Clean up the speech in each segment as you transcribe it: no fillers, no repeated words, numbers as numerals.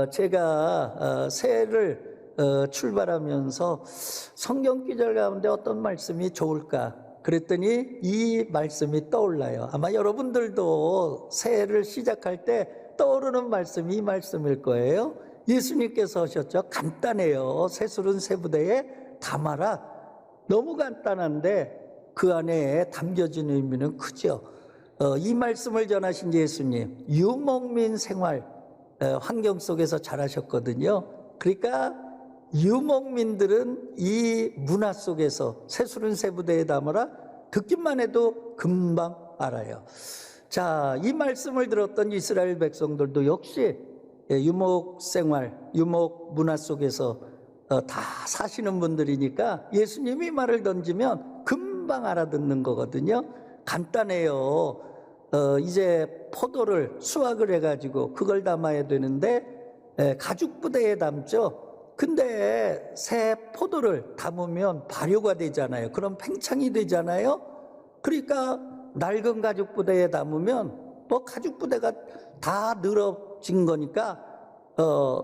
제가 새해를 출발하면서 성경 구절 가운데 어떤 말씀이 좋을까 그랬더니 이 말씀이 떠올라요. 아마 여러분들도 새해를 시작할 때 떠오르는 말씀이 이 말씀일 거예요. 예수님께서 하셨죠. 간단해요. 새술은 세 부대에 담아라. 너무 간단한데 그 안에 담겨진 의미는 크죠. 이 말씀을 전하신 예수님, 유목민 생활 환경 속에서 자라셨거든요. 그러니까 유목민들은 이 문화 속에서 새술은 세 부대에 담아라 듣기만 해도 금방 알아요. 자, 이 말씀을 들었던 이스라엘 백성들도 역시 유목 생활, 유목 문화 속에서 다 사시는 분들이니까 예수님이 말을 던지면 금방 알아듣는 거거든요. 간단해요. 이제 포도를 수확을 해가지고 그걸 담아야 되는데 가죽 부대에 담죠. 근데 새 포도를 담으면 발효가 되잖아요. 그럼 팽창이 되잖아요. 그러니까 낡은 가죽 부대에 담으면 또 가죽 부대가 다 늘어진 거니까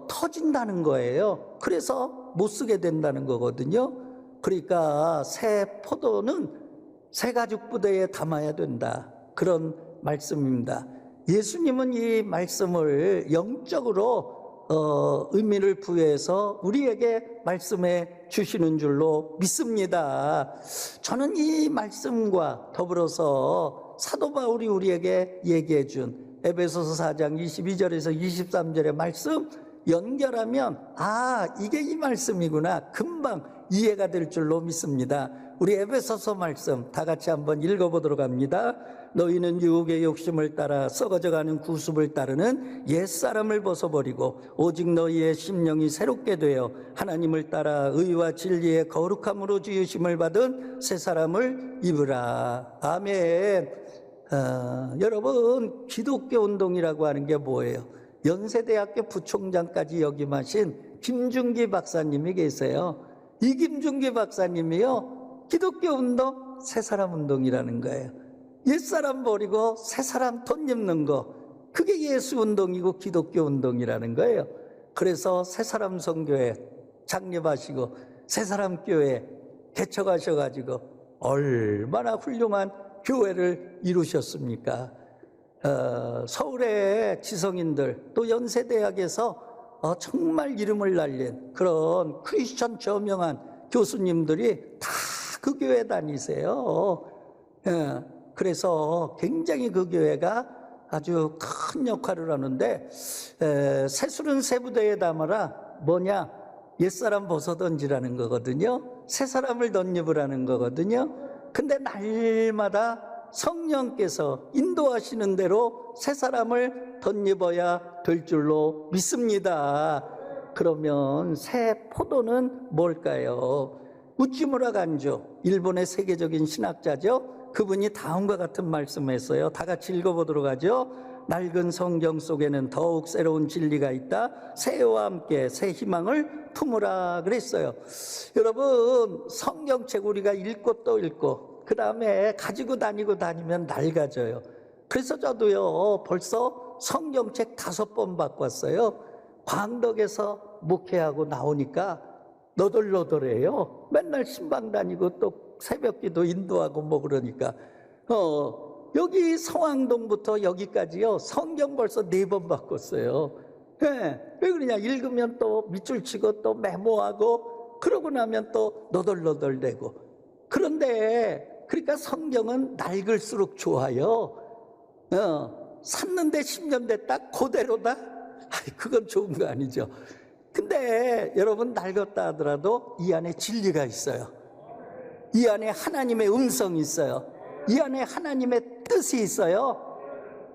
터진다는 거예요. 그래서 못 쓰게 된다는 거거든요. 그러니까 새 포도는 새 가죽 부대에 담아야 된다. 그런 말씀입니다. 예수님은 이 말씀을 영적으로 의미를 부여해서 우리에게 말씀해 주시는 줄로 믿습니다. 저는 이 말씀과 더불어서 사도 바울이 우리에게 얘기해 준 에베소서 4장 22절에서 23절의 말씀 연결하면 이게 이 말씀이구나 금방 이해가 될 줄로 믿습니다. 우리 에베소서 말씀 다 같이 한번 읽어보도록 합니다. 너희는 유혹의 욕심을 따라 썩어져가는 구습을 따르는 옛사람을 벗어버리고 오직 너희의 심령이 새롭게 되어 하나님을 따라 의와 진리의 거룩함으로 지으심을 받은 새 사람을 입으라. 아멘. 여러분, 기독교 운동이라고 하는 게 뭐예요? 연세대학교 부총장까지 역임하신 김준기 박사님이 계세요. 이 김준기 박사님이요, 기독교 운동, 새사람 운동이라는 거예요. 옛사람 버리고 새사람 덧입는 거, 그게 예수 운동이고 기독교 운동이라는 거예요. 그래서 새사람 선교회 창립하시고 새사람 교회 개척하셔가지고 얼마나 훌륭한 교회를 이루셨습니까? 서울의 지성인들 또 연세대학에서 정말 이름을 날린 그런 크리스천 저명한 교수님들이 다 그 교회 다니세요. 그래서 굉장히 그 교회가 아주 큰 역할을 하는데 새술은 세 부대에 담아라 뭐냐? 옛사람 벗어던지라는 거거든요. 새사람을 덧입으라는 거거든요. 근데 날마다 성령께서 인도하시는 대로 새사람을 덧입어야 될 줄로 믿습니다. 그러면 새 포도는 뭘까요? 우찌무라 간조, 일본의 세계적인 신학자죠. 그분이 다음과 같은 말씀을 했어요. 다 같이 읽어보도록 하죠. 낡은 성경 속에는 더욱 새로운 진리가 있다. 새해와 함께 새 희망을 품으라 그랬어요. 여러분, 성경책 우리가 읽고 또 읽고 그 다음에 가지고 다니면 낡아져요. 그래서 저도요 벌써 성경책 5번 바꿨어요. 광덕에서 목회하고 나오니까 너덜너덜해요. 맨날 신방 다니고 또 새벽기도 인도하고 뭐 그러니까 여기 성황동부터 여기까지요 성경 벌써 4번 바꿨어요. 왜 그러냐? 읽으면 또 밑줄 치고 또 메모하고 그러고 나면 또 너덜너덜대고. 그런데 그러니까 성경은 낡을수록 좋아요. 샀는데 10년 됐다 그대로다? 그건 좋은 거 아니죠. 근데 여러분, 낡았다 하더라도 이 안에 진리가 있어요. 이 안에 하나님의 음성이 있어요. 이 안에 하나님의 뜻이 있어요.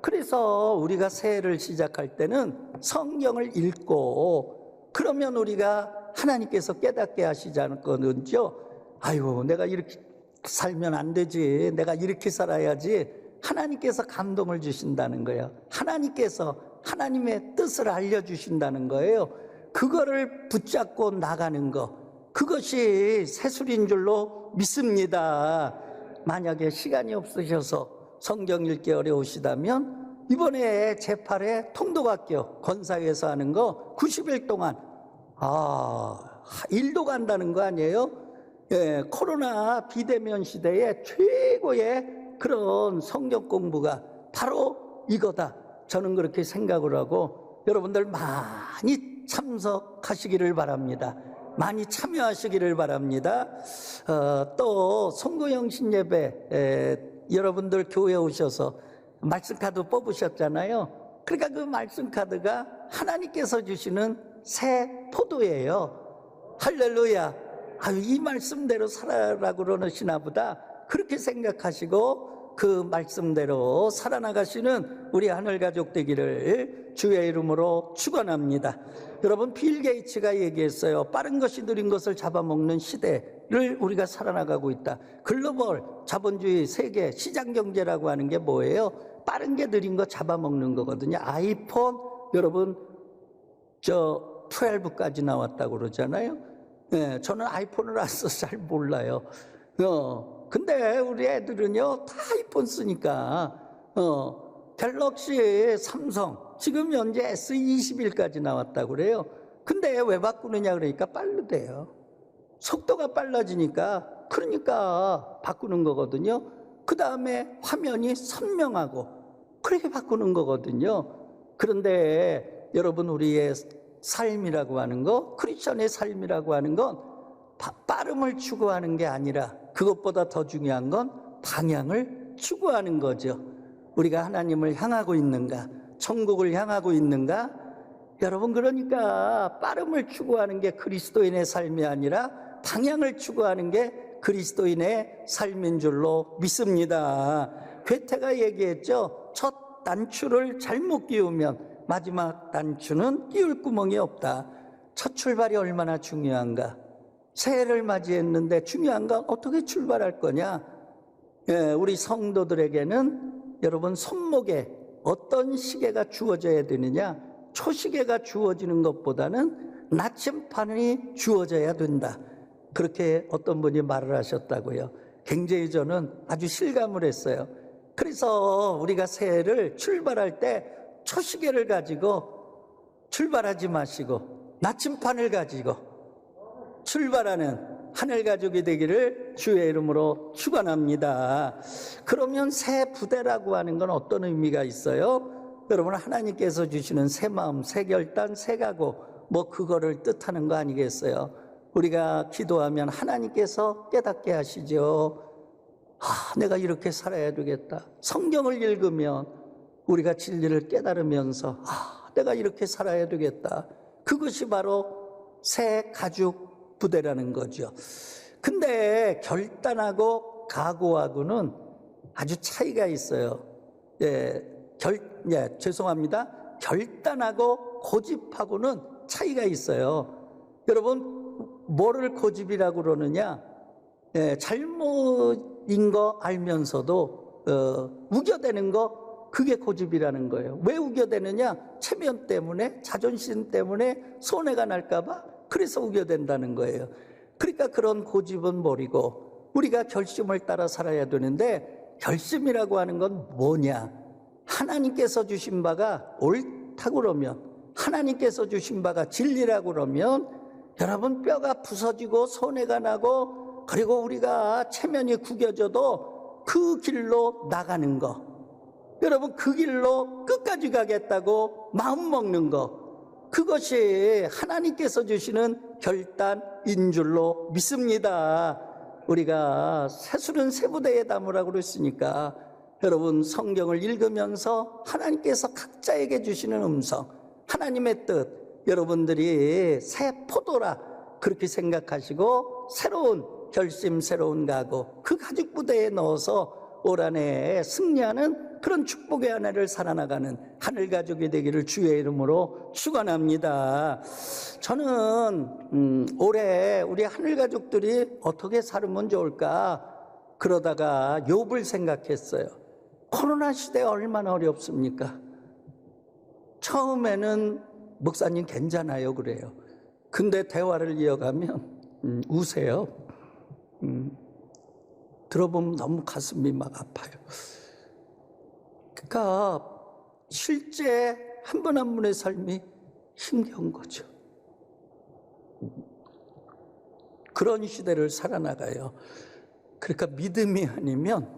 그래서 우리가 새해를 시작할 때는 성경을 읽고 그러면 우리가 하나님께서 깨닫게 하시지 않거든요. 아유, 내가 이렇게 살면 안 되지, 내가 이렇게 살아야지. 하나님께서 감동을 주신다는 거예요. 하나님께서 하나님의 뜻을 알려주신다는 거예요. 그거를 붙잡고 나가는 거, 그것이 새술인 줄로 믿습니다. 만약에 시간이 없으셔서 성경 읽기 어려우시다면 이번에 제8회 통독학교 권사에서 하는 거 90일 동안 일도 간다는 거 아니에요? 예, 코로나 비대면 시대에 최고의 그런 성경 공부가 바로 이거다. 저는 그렇게 생각을 하고 여러분들 많이 참석하시기를 바랍니다. 많이 참여하시기를 바랍니다. 또 송구영신 예배 여러분들 교회에 오셔서 말씀카드 뽑으셨잖아요. 그러니까 그 말씀카드가 하나님께서 주시는 새 포도예요. 할렐루야. 이 말씀대로 살아라고 그러시나 보다 그렇게 생각하시고 그 말씀대로 살아나가시는 우리 하늘 가족 되기를 주의 이름으로 축원합니다. 여러분, 빌 게이츠가 얘기했어요. 빠른 것이 느린 것을 잡아먹는 시대를 우리가 살아나가고 있다. 글로벌 자본주의 세계 시장 경제라고 하는 게 뭐예요? 빠른 게 느린 거 잡아먹는 거거든요. 아이폰 여러분 12까지 나왔다고 그러잖아요. 네, 저는 아이폰을 안 써서 잘 몰라요. 근데 우리 애들은요 다 아이폰 쓰니까 갤럭시, 삼성 지금 현재 S21까지 나왔다고 그래요. 근데 왜 바꾸느냐 그러니까 빠르대요. 속도가 빨라지니까 그러니까 바꾸는 거거든요. 그 다음에 화면이 선명하고 그렇게 바꾸는 거거든요. 그런데 여러분, 우리의 삶이라고 하는 거, 크리스천의 삶이라고 하는 건 빠름을 추구하는 게 아니라 그것보다 더 중요한 건 방향을 추구하는 거죠. 우리가 하나님을 향하고 있는가, 천국을 향하고 있는가? 여러분, 그러니까 빠름을 추구하는 게 그리스도인의 삶이 아니라 방향을 추구하는 게 그리스도인의 삶인 줄로 믿습니다. 괴테가 얘기했죠. 첫 단추를 잘못 끼우면 마지막 단추는 끼울 구멍이 없다. 첫 출발이 얼마나 중요한가. 새해를 맞이했는데 중요한 건 어떻게 출발할 거냐. 우리 성도들에게는 여러분 손목에 어떤 시계가 주어져야 되느냐. 초시계가 주어지는 것보다는 나침판이 주어져야 된다. 그렇게 어떤 분이 말을 하셨다고요. 굉장히 저는 아주 실감을 했어요. 그래서 우리가 새해를 출발할 때 초시계를 가지고 출발하지 마시고 나침판을 가지고 출발하는 하늘 가족이 되기를 주의 이름으로 축원합니다. 그러면 새 부대라고 하는 건 어떤 의미가 있어요? 여러분, 하나님께서 주시는 새 마음, 새 결단, 새 각오, 그거를 뜻하는 거 아니겠어요? 우리가 기도하면 하나님께서 깨닫게 하시죠. 내가 이렇게 살아야 되겠다. 성경을 읽으면 우리가 진리를 깨달으면서 내가 이렇게 살아야 되겠다. 그것이 바로 새 가죽 부대라는 거죠. 근데 결단하고 각오하고는 아주 차이가 있어요. 죄송합니다. 결단하고 고집하고는 차이가 있어요. 여러분, 뭐를 고집이라고 그러느냐? 잘못인 거 알면서도 우겨대는 거, 그게 고집이라는 거예요. 왜 우겨대느냐? 체면 때문에, 자존심 때문에 손해가 날까 봐 그래서 우겨댄다는 거예요. 그러니까 그런 고집은 버리고 우리가 결심을 따라 살아야 되는데, 결심이라고 하는 건 뭐냐? 하나님께서 주신 바가 옳다고 그러면, 하나님께서 주신 바가 진리라고 그러면 여러분, 뼈가 부서지고 손해가 나고 그리고 우리가 체면이 구겨져도 그 길로 나가는 거, 여러분, 그 길로 끝까지 가겠다고 마음먹는 거, 그것이 하나님께서 주시는 결단인 줄로 믿습니다. 우리가 새술은 새 부대에 담으라고 그랬으니까 여러분, 성경을 읽으면서 하나님께서 각자에게 주시는 음성, 하나님의 뜻, 여러분들이 새 포도라 그렇게 생각하시고 새로운 결심, 새로운 각오, 그 가죽 부대에 넣어서 올 한 해에 승리하는 그런 축복의 한 해를 살아나가는 하늘 가족이 되기를 주의 이름으로 축원합니다. 저는 올해 우리 하늘 가족들이 어떻게 살면 좋을까 그러다가 욥을 생각했어요. 코로나 시대 얼마나 어렵습니까? 처음에는 목사님 괜찮아요 그래요. 근데 대화를 이어가면 우세요. 들어보면 너무 가슴이 막 아파요. 그러니까 실제 한 분 한 분의 삶이 힘겨운 거죠. 그런 시대를 살아나가요. 그러니까 믿음이 아니면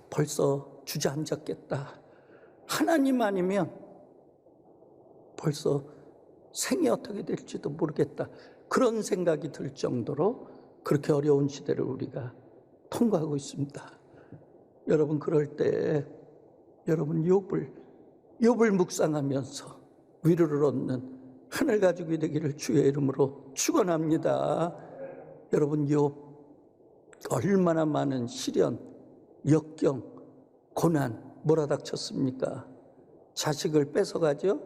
벌써 주저앉았겠다. 하나님 아니면 벌써 생이 어떻게 될지도 모르겠다. 그런 생각이 들 정도로 그렇게 어려운 시대를 우리가 통과하고 있습니다. 여러분, 그럴 때 여러분 욥을 묵상하면서 위로를 얻는 하늘 가족이 되기를 주의 이름으로 축원합니다. 여러분, 욥 얼마나 많은 시련, 역경, 고난 몰아닥쳤습니까? 자식을 뺏어가죠.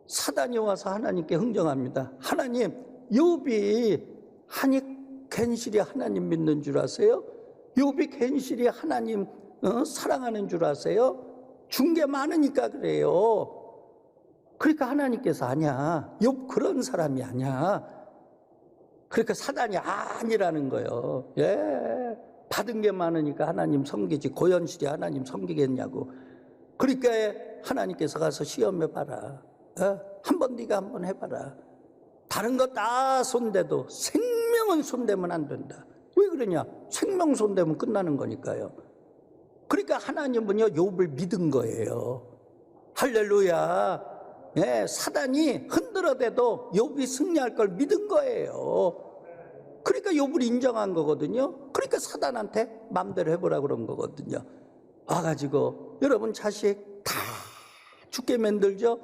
사단이 와서 하나님께 흥정합니다. 하나님, 욥이 괜시리 하나님 믿는 줄 아세요? 욥이 괜시리 하나님 사랑하는 줄 아세요? 준 게 많으니까 그래요. 그러니까 하나님께서 아니야, 욥 그런 사람이 아니야. 그러니까 사단이 아니라는 거예요. 예, 받은 게 많으니까 하나님 섬기지 고연실이 하나님 섬기겠냐고. 그러니까 하나님께서 가서 시험해봐라. 한번 네가 한번 해봐라. 다른 거 다 손대도 생명은 손대면 안 된다. 왜 그러냐? 생명 손대면 끝나는 거니까요. 그러니까 하나님은요, 욥을 믿은 거예요. 할렐루야. 예, 사단이 흔들어대도 욥이 승리할 걸 믿은 거예요. 그러니까 욥을 인정한 거거든요. 그러니까 사단한테 맘대로 해보라 그런 거거든요. 와가지고 여러분 자식 다 죽게 만들죠.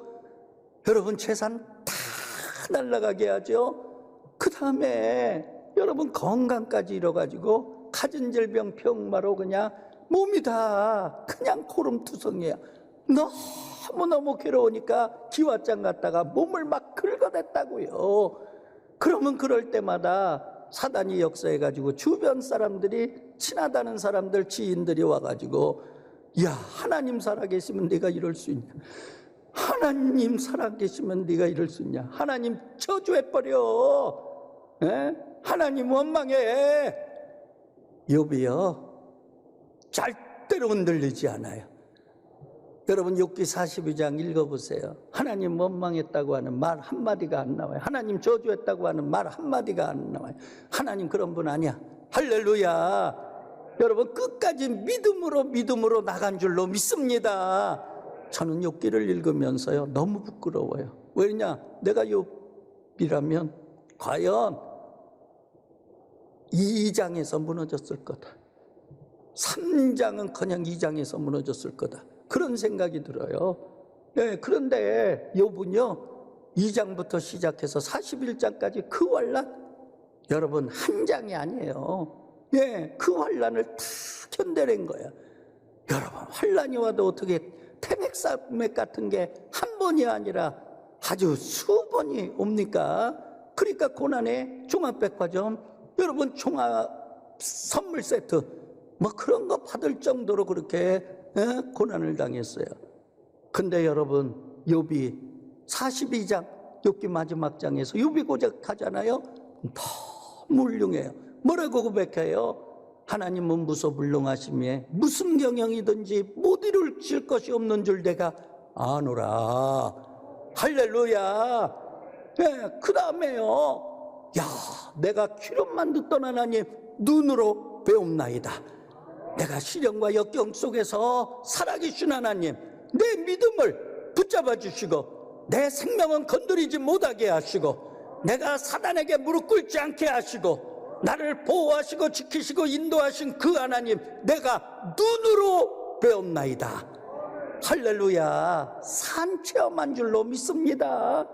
여러분 재산 다 날아가게 하죠. 그 다음에 여러분 건강까지 잃어가지고 가진 질병 병마로 그냥 몸이 다 그냥 코름투성이야. 너무너무 괴로우니까 기와장 갔다가 몸을 막 긁어댔다고요. 그러면 그럴 때마다 사단이 역사해가지고 주변 사람들이, 친하다는 사람들, 지인들이 와가지고 야, 하나님 살아계시면 네가 이럴 수 있냐? 하나님 살아계시면 네가 이럴 수 있냐? 하나님 저주해버려. 에? 하나님 원망해. 욥이요, 절대로 흔들리지 않아요. 여러분 욥기 42장 읽어보세요. 하나님 원망했다고 하는 말 한마디가 안 나와요. 하나님 저주했다고 하는 말 한마디가 안 나와요. 하나님 그런 분 아니야. 할렐루야. 여러분 끝까지 믿음으로 나간 줄로 믿습니다. 저는 욥기를 읽으면서요, 너무 부끄러워요. 왜냐? 내가 욥이라면 과연 2장에서 무너졌을 거다. 3장은커녕 2장에서 무너졌을 거다. 그런 생각이 들어요. 네, 그런데 욥은요, 2장부터 시작해서 41장까지 그 환란, 여러분 한 장이 아니에요. 예, 그 환란을 다 견뎌낸 거야. 여러분 환란이 와도 어떻게 태백산맥 같은 게 한 번이 아니라 아주 수번이 옵니까? 그러니까 고난의 종합백화점, 여러분 종합 선물 세트 뭐 그런 거 받을 정도로 그렇게 고난을 당했어요. 근데 여러분 욥이 42장, 욥기 마지막 장에서 욥이 고백하잖아요. 너무 훌륭해요. 뭐라고 고백해요? 하나님은 무소불능하시며 무슨 경영이든지 못 이룰 것이 없는 줄 내가 아노라. 할렐루야. 네, 그 다음에요, 야, 내가 귀로만 듣던 하나님 눈으로 배움나이다. 내가 시련과 역경 속에서 살아계신 하나님, 내 믿음을 붙잡아 주시고 내 생명은 건드리지 못하게 하시고 내가 사단에게 무릎 꿇지 않게 하시고 나를 보호하시고 지키시고 인도하신 그 하나님, 내가 눈으로 배움나이다. 할렐루야. 산체험한 줄로 믿습니다.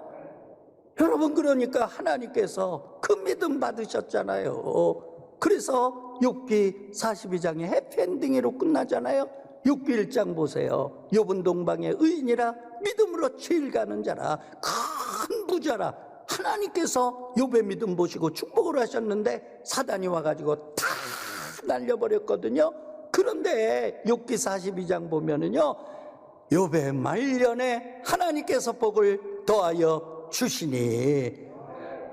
여러분 그러니까 하나님께서 그 믿음 받으셨잖아요. 그래서 욥기 42장의 해피엔딩으로 끝나잖아요. 욥기 1장 보세요. 욥은 동방의 의인이라 믿음으로 제일 가는 자라 큰 부자라. 하나님께서 욥의 믿음 보시고 축복을 하셨는데 사단이 와가지고 다 날려버렸거든요. 그런데 욥기 42장 보면은요, 욥의 말년에 하나님께서 복을 더하여 주시니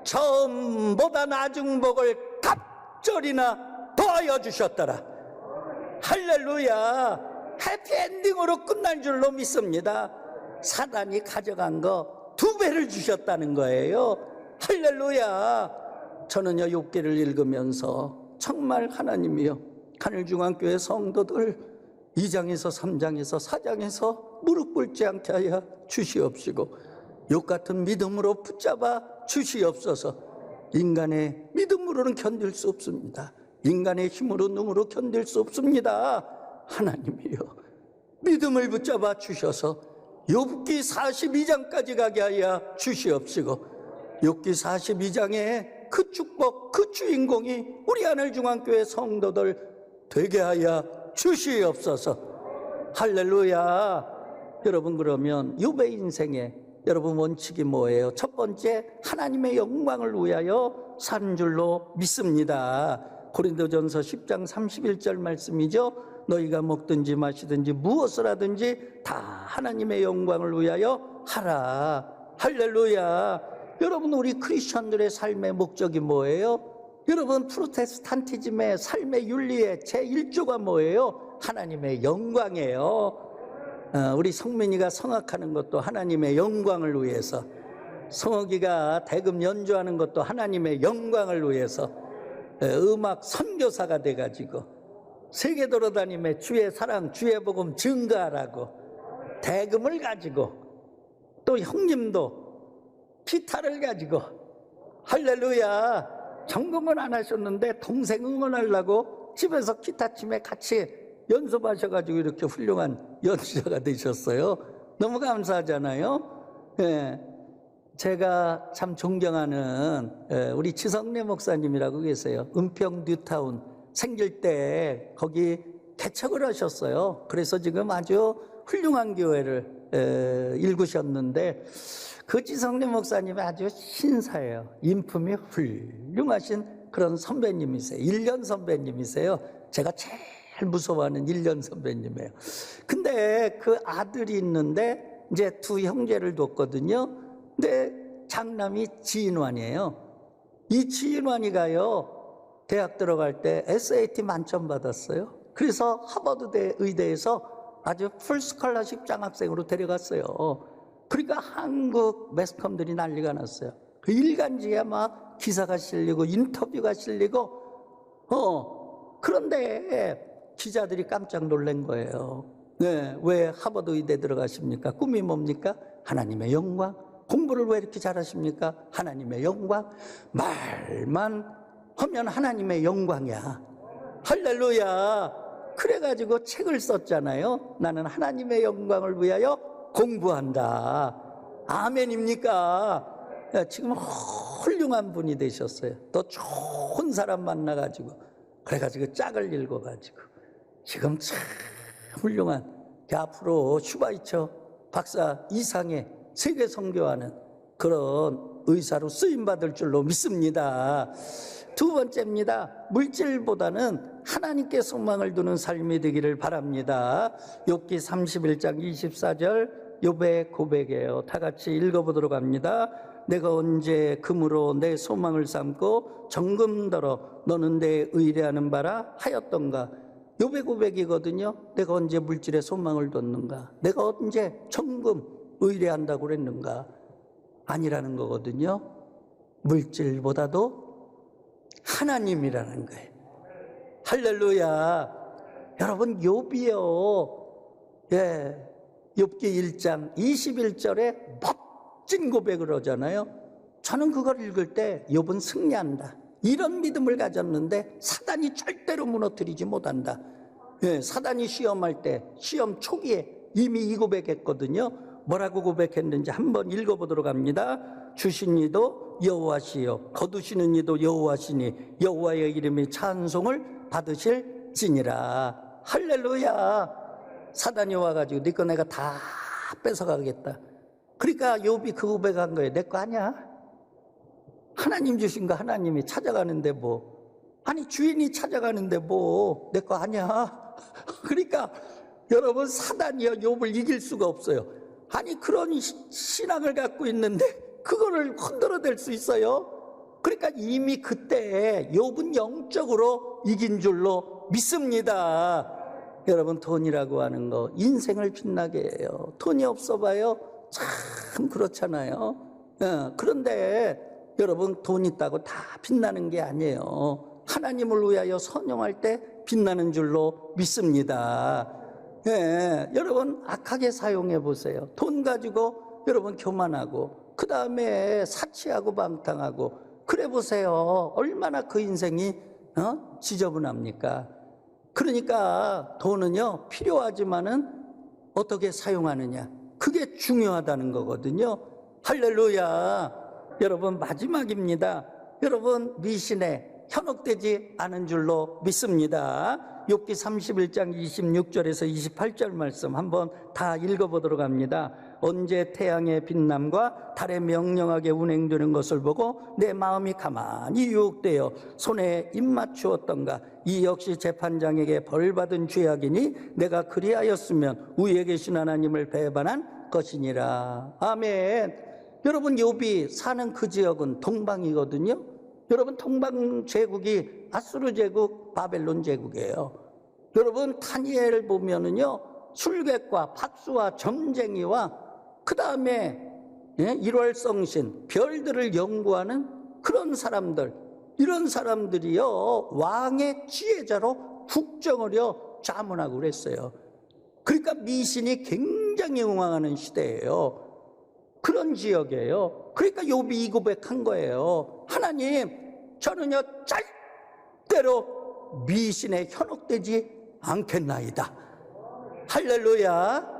처음보다 낮은 복을 갑절이나 더하여 주셨더라. 할렐루야. 해피엔딩으로 끝날 줄로 믿습니다. 사단이 가져간 거 2배를 주셨다는 거예요. 할렐루야. 저는요, 욥기를 읽으면서 정말 하나님이요, 하늘중앙교회 성도들 2장에서 3장에서 4장에서 무릎 꿇지 않게 하여 주시옵시고 욥 같은 믿음으로 붙잡아 주시옵소서. 인간의 믿음으로는 견딜 수 없습니다. 인간의 힘으로 능으로 견딜 수 없습니다. 하나님이요, 믿음을 붙잡아 주셔서 욥기 42장까지 가게 하여 주시옵시고 욥기 42장에 그 축복, 그 주인공이 우리 하늘중앙교회 성도들 되게 하여 주시옵소서. 할렐루야. 여러분, 그러면 욥의 인생에 여러분 원칙이 뭐예요? 첫 번째, 하나님의 영광을 위하여 사는 줄로 믿습니다. 고린도전서 10장 31절 말씀이죠. 너희가 먹든지 마시든지 무엇을 하든지 다 하나님의 영광을 위하여 하라. 할렐루야. 여러분, 우리 크리스천들의 삶의 목적이 뭐예요? 여러분, 프로테스탄티즘의 삶의 윤리의 제1조가 뭐예요? 하나님의 영광이에요. 우리 성민이가 성악하는 것도 하나님의 영광을 위해서, 성욱이가 대금 연주하는 것도 하나님의 영광을 위해서, 음악 선교사가 돼가지고 세계 돌아다니며 주의 사랑, 주의 복음 증가하라고 대금을 가지고, 또 형님도 기타를 가지고, 할렐루야, 전공은 안 하셨는데 동생 응원하려고 집에서 기타 치며 같이 연습하셔가지고 이렇게 훌륭한 연주자가 되셨어요. 너무 감사하잖아요. 예, 제가 참 존경하는 우리 지성래 목사님이라고 계세요. 은평 뉴타운 생길 때 거기 개척을 하셨어요. 그래서 지금 아주 훌륭한 교회를 일구셨는데, 그 지성래 목사님이 아주 신사예요. 인품이 훌륭하신 그런 선배님이세요. 1년 선배님이세요. 제가 제일 무서워하는 1년 선배님이에요. 근데 그 아들이 있는데 이제 2 형제를 뒀거든요. 근데 장남이 지인환이에요. 이 지인환이가요, 대학 들어갈 때 SAT 만점 받았어요. 그래서 하버드 의대에서 아주 풀스칼라십 장학생으로 데려갔어요. 그러니까 한국 매스컴들이 난리가 났어요. 그 일간지에 막 기사가 실리고 인터뷰가 실리고, 그런데 기자들이 깜짝 놀란 거예요. 네, 왜 하버드 의대 들어가십니까? 꿈이 뭡니까? 하나님의 영광. 공부를 왜 이렇게 잘하십니까? 하나님의 영광. 말만 하면 하나님의 영광이야. 할렐루야. 그래가지고 책을 썼잖아요. 나는 하나님의 영광을 위하여 공부한다. 아멘입니까? 지금 훌륭한 분이 되셨어요. 또 좋은 사람 만나가지고, 그래가지고 짝을 읽어가지고 지금 참 훌륭한, 앞으로 슈바이처 박사 이상의 세계 선교하는 그런 의사로 쓰임받을 줄로 믿습니다. 2번째입니다. 물질보다는 하나님께 소망을 두는 삶이 되기를 바랍니다. 욥기 31장 24절 욥의 고백이에요. 다 같이 읽어보도록 합니다. 내가 언제 금으로 내 소망을 삼고 정금더러 너는 내 의뢰하는 바라 하였던가. 욥의 고백이거든요. 내가 언제 물질에 소망을 뒀는가? 내가 언제 정금 의뢰한다고 그랬는가? 아니라는 거거든요. 물질보다도 하나님이라는 거예요. 할렐루야. 여러분, 욥이요, 예, 욥기 1장 21절에 멋진 고백을 하잖아요. 저는 그걸 읽을 때 욥은 승리한다, 이런 믿음을 가졌는데 사단이 절대로 무너뜨리지 못한다. 예, 사단이 시험할 때, 시험 초기에 이미 이 고백했거든요. 뭐라고 고백했는지 한번 읽어보도록 합니다. 주신 이도 여호와시요 거두시는 이도 여호와시니 여호와의 이름이 찬송을 받으실지니라. 할렐루야. 사단이 와가지고 네 거 내가 다 뺏어가겠다. 그러니까 욥이 그 고백한 거예요. 내 거 아니야. 하나님 주신 거 하나님이 찾아가는데 뭐, 아니 주인이 찾아가는데 뭐 내 거 아니야. 그러니까 여러분, 사단이요 욥을 이길 수가 없어요. 아니 그런 신앙을 갖고 있는데 그거를 흔들어댈 수 있어요? 그러니까 이미 그때 욥은 영적으로 이긴 줄로 믿습니다. 여러분, 돈이라고 하는 거 인생을 빛나게 해요. 돈이 없어 봐요. 참 그렇잖아요. 그런데 여러분, 돈 있다고 다 빛나는 게 아니에요. 하나님을 위하여 선용할 때 빛나는 줄로 믿습니다. 여러분, 악하게 사용해 보세요. 돈 가지고 여러분 교만하고, 그 다음에 사치하고 방탕하고, 그래 보세요. 얼마나 그 인생이 지저분합니까? 그러니까 돈은요, 필요하지만은 어떻게 사용하느냐, 그게 중요하다는 거거든요. 할렐루야. 여러분, 마지막입니다. 여러분, 미신에 현혹되지 않은 줄로 믿습니다. 욥기 31장 26절에서 28절 말씀 한번 다 읽어보도록 합니다. 언제 태양의 빛남과 달의 명령하게 운행되는 것을 보고 내 마음이 가만히 유혹되어 손에 입맞추었던가. 이 역시 재판장에게 벌받은 죄악이니 내가 그리하였으면 위에 계신 하나님을 배반한 것이니라. 아멘. 여러분, 욥이 사는 그 지역은 동방이거든요. 여러분, 동방 제국이 아수르 제국, 바벨론 제국이에요. 여러분, 다니엘을 보면은요, 술객과 박수와 점쟁이와 그 다음에 일월성신, 별들을 연구하는 그런 사람들, 이런 사람들이요, 왕의 지혜자로 국정을요 자문하고 그랬어요. 그러니까 미신이 굉장히 응황하는 시대예요. 그런 지역이에요. 그러니까 욥이 이 고백한 거예요. 하나님, 저는요 절대로 미신에 현혹되지 않겠나이다. 할렐루야.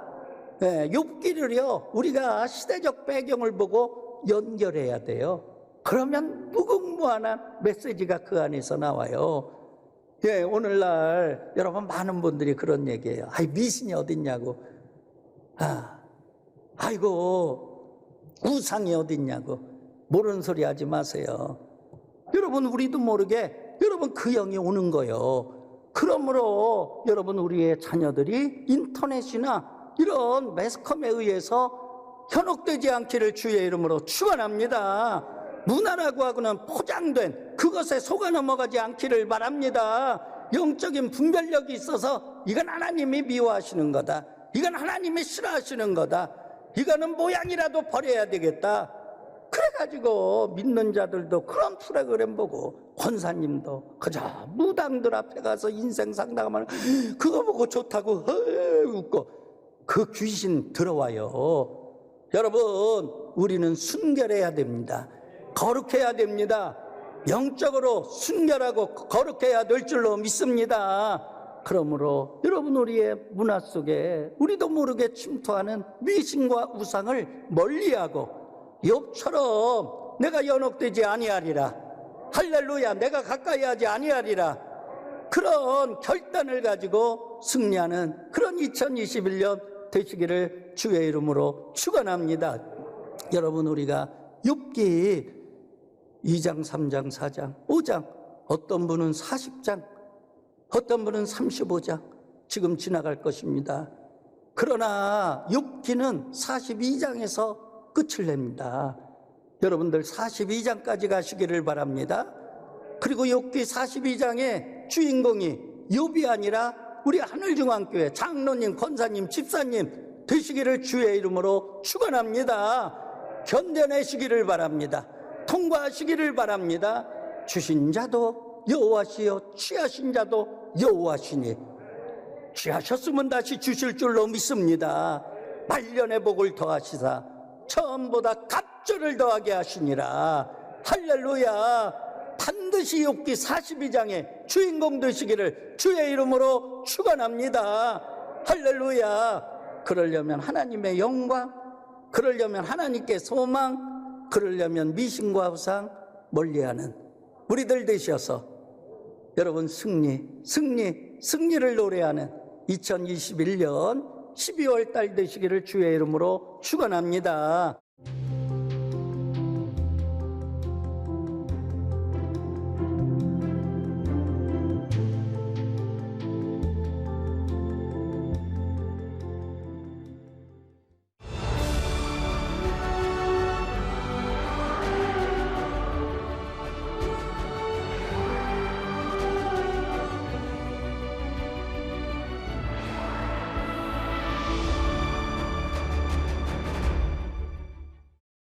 욥기를요 우리가 시대적 배경을 보고 연결해야 돼요. 그러면 무궁무한한 메시지가 그 안에서 나와요. 오늘날 여러분, 많은 분들이 그런 얘기해요. 미신이 어딨냐고. 아이고, 우상이 어딨냐고. 모르는 소리 하지 마세요. 여러분, 우리도 모르게 여러분 그 영이 오는 거예요. 그러므로 여러분, 우리의 자녀들이 인터넷이나 이런 매스컴에 의해서 현혹되지 않기를 주의 이름으로 축원합니다. 문화라고 하고는 포장된 그것에 속아 넘어가지 않기를 바랍니다. 영적인 분별력이 있어서 이건 하나님이 미워하시는 거다, 이건 하나님이 싫어하시는 거다, 이거는 모양이라도 버려야 되겠다. 그래가지고 믿는 자들도 그런 프로그램 보고, 권사님도 그저 무당들 앞에 가서 인생 상담하면 그거 보고 좋다고 웃고, 그 귀신 들어와요. 여러분, 우리는 순결해야 됩니다. 거룩해야 됩니다. 영적으로 순결하고 거룩해야 될 줄로 믿습니다. 그러므로 여러분, 우리의 문화 속에 우리도 모르게 침투하는 미신과 우상을 멀리하고, 욥처럼 내가 연혹되지 아니하리라. 할렐루야. 내가 가까이 하지 아니하리라. 그런 결단을 가지고 승리하는 그런 2021년 되시기를 주의 이름으로 축원합니다. 여러분, 우리가 욥기 2장, 3장, 4장, 5장, 어떤 분은 40장, 어떤 분은 35장 지금 지나갈 것입니다. 그러나 욥기는 42장에서 끝을 냅니다. 여러분들 42장까지 가시기를 바랍니다. 그리고 욥기 42장의 주인공이 욥이 아니라 우리 하늘중앙교회 장로님, 권사님, 집사님 되시기를 주의 이름으로 축원합니다. 견뎌내시기를 바랍니다. 통과하시기를 바랍니다. 주신 자도 여호와시요 취하신 자도 여호와시니, 취하셨으면 다시 주실 줄로 믿습니다. 말년의 복을 더하시사 처음보다 갑절을 더하게 하시니라. 할렐루야. 반드시 욥기 42장의 주인공 되시기를 주의 이름으로 축원합니다. 할렐루야. 그러려면 하나님의 영광, 그러려면 하나님께 소망, 그러려면 미신과 우상 멀리하는 우리들 되셔서 여러분, 승리를 노래하는 2021년 12월 달 되시기를 주의 이름으로 축원합니다.